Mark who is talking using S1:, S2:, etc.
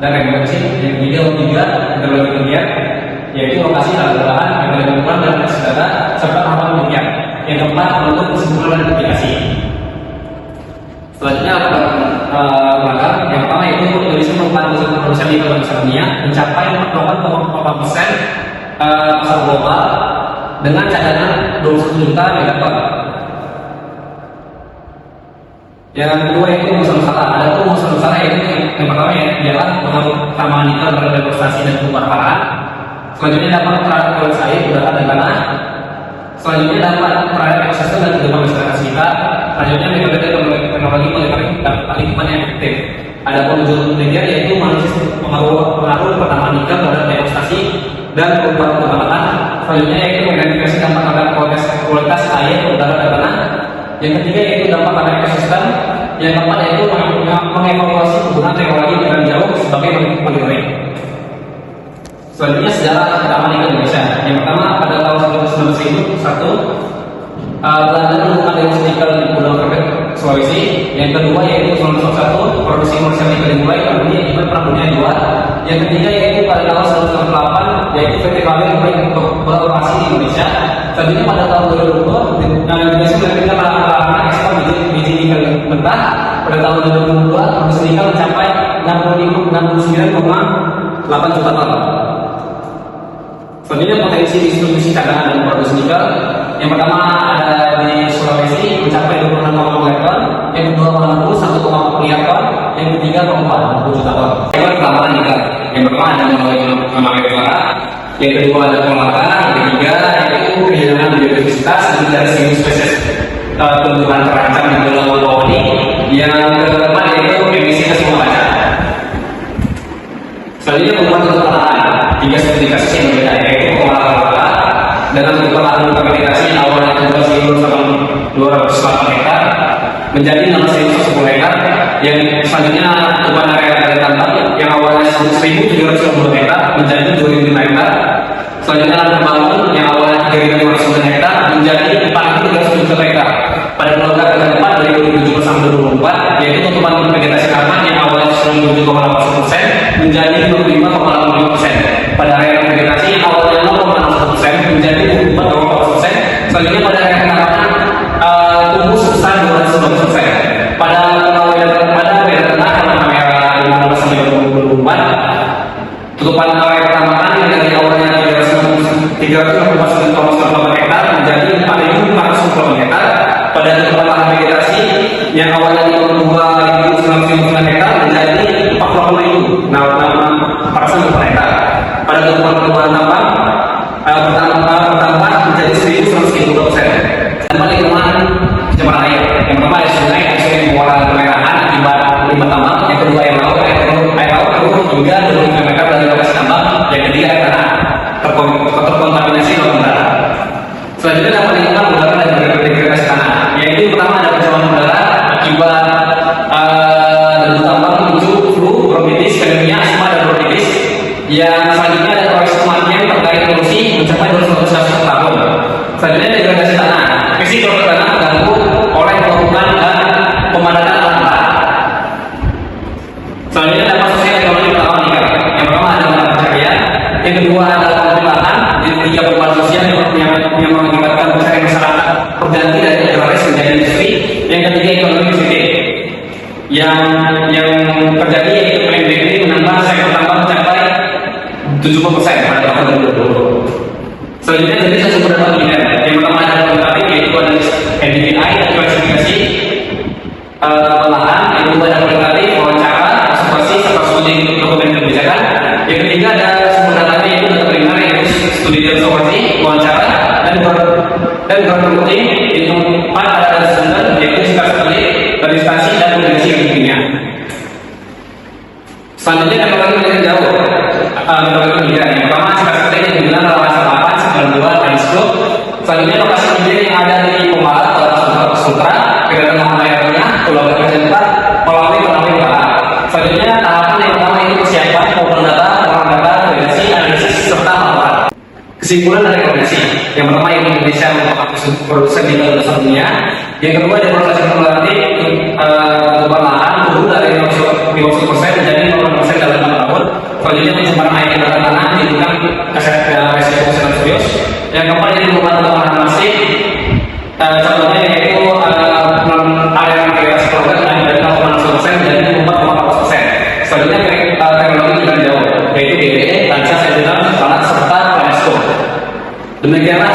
S1: dan rekomendasi yang tiga metodologi penelitian, yaitu lokasi lahan, metode pengukuran dan analisis data, serta tahapan penelitian. Yang keempat, membentuk kesimpulan dan aplikasi. Selanjutnya langkah yang pertama yaitu Indonesia merupakan pusat produksi nikel terbesar dunia, mencapai 4,4% pasar global dengan cadangan 21 juta megaton. Yang kedua yaitu usaha Nusantara. Ada tuh usaha Nusantara yaitu yang pertama ialah pengaruh tambahan nikel terhadap deforestasi dan kebakaran. Selanjutnya dapat terhadap kualitas air, udara dan tanah. Selanjutnya dapat terhadap ekosistem dan kehidupan masyarakat sekitar. Selanjutnya metode teknologi lingkungan yang efektif. Ada penunjuk penelitian yaitu analisis pengaruh pertambahan nikel terhadap deforestasi dan perubahan kebakaran. Selanjutnya yaitu mengidentifikasi dampak terhadap kualitas air, udara dan tanah. Yang ketiga yaitu dampak pada ekosistem. Yang keempat yaitu mengevaluasi penggunaan teknologi jarak jauh sebagai monitoring. Selanjutnya sejarah pertama nikel Indonesia. Yang pertama pada tahun 1901 Belanda menemukan deposit nikel di Pulau Krebet, Sulawesi. Yang kedua yaitu 1901 produksi komersial nikel dimulai pada dunia akibat Perang Dunia II. Yang ketiga yaitu pada tahun 1998 yaitu PT Kalbe mulai beroperasi di Indonesia. Selanjutnya pada tahun 2002 Indonesia menerima larangan ekspor biji nikel mentah. Pada tahun 2002 produksi nikel mencapai 69,8 juta ton. Selanjutnya potensi distribusi cadangan dan produksi nikel. Yang pertama ada di Sulawesi mencapai 26,6 ton, yang kedua Maluku 1,4 miliar ton, yang ketiga 4,40 juta ton. Pertambangan nikel. Yang pertama ada melalui suara, yang kedua ada pengolahan, yang ketiga yaitu kehilangan biodiversitas dari 1.000 spesies tumbuhan terancam di Pulau Bawah ini. Yang keempat yaitu emisi gas rumah kaca. Selanjutnya pengolahan lahan. Tiga sertifikasi yang berbeda yaitu pengolahan lahan dengan pengolahan sertifikasi awalnya 2.208 hektar menjadi 6.110 hektar. Yang selanjutnya tumpahan area dari tambang yang awalnya 1.750 hektar menjadi 2.005 hektar. Selanjutnya lahan pembangun yang awalnya 3.509 hektar menjadi 4.307 hektar. Pada gelombang keempat dari 2017 sampai 2024 yaitu tumpahan vegetasi aman yang awalnya 97,8% menjadi 25,85%. Pada area vegetasi awalnya 0,61% menjadi 24,4%. Selanjutnya pada area tanaman tumbuh sebesar 219%. Pada area tengah kamera 15 sampai 2024 tutupan area tanaman yang dari awalnya 349,98 hektar menjadi 4.490 hektar. Pada tutupan lahan vegetasi yang awalnya 52.909 hektar menjadi 40.000 per hektar. Pada tutupan pertumbuhan tambang pertambahan menjadi 1.110%. Dan balik kemana pencemaran air. Yang pertama ada sungai pengelolaan kemerahan akibat limbah tambang. Yang kedua air laut turun hingga 25 meter dari lokasi tambang. Yang ketiga air tanah terkontaminasi laut udara. Selanjutnya dapat lingkungan udara dan degradasi tanah. Yaitu pertama ada pencemaran udara akibat debu tambang menuju flu, bronkitis, pneumonia, asma dan bronkitis. Yang selanjutnya ada proses kematian terkait polusi mencapai 200 tahun. Selanjutnya degradasi tanah. Fisik tanah terganggu oleh pembangunan dan pemadatan lahan. Selanjutnya dapat sosial ekonomi pertama nikel. Yang pertama ada lahan pencarian, yang kedua ada lahan, yang ketiga perubahan sosial yang mengakibatkan pencarian masyarakat berganti dari agraris menjadi industri. Yang ketiga ekonomi positif. Yang terjadi yaitu PNBP menambah sektor tambang mencapai 70% pada tahun 2020. Selanjutnya dari sumber data penelitian. Yang pertama ada kualitatif yaitu ada NDVI dan klasifikasi lahan. Yang kedua ada kualitatif wawancara, observasi serta studi dokumen kebijakan. Yang ketiga ada sumber datanya yaitu data primer yaitu studi observasi, wawancara dan berikutnya yang keempat ada sumber yaitu sikap satelit, verifikasi dan komunikasi kimia. Selanjutnya teknologi penelitian jauh. Teknologi penelitian yang pertama sikap satelit yang digunakan adalah 892 teleskop. Selanjutnya lokasi penelitian yang ada di Pemalat, Sutra, Kedatangan Lampung Tengah, Pulau Kalimantan Barat, Melawi Barat. Selanjutnya tahapan yang pertama itu persiapan pengumpulan data, validasi, analisis serta laporan. Kesimpulan dari rekomendasi. Yang pertama Indonesia merupakan produsen nikel terbesar dunia. Yang kedua, deforestasi berarti perubahan lahan turun dari 50% menjadi 50% dalam 5 tahun. Selanjutnya pencemaran air di dalam tanah menimbulkan resiko kesehatan serius. Yang keempat, jadi perubahan plastik. Contohnya yaitu aliran gas program yang dari 0,6% menjadi 4,4%. Selanjutnya teknologi jarak jauh, yaitu DBE, kaca, sedimen, serta UNESCO. Demikianlah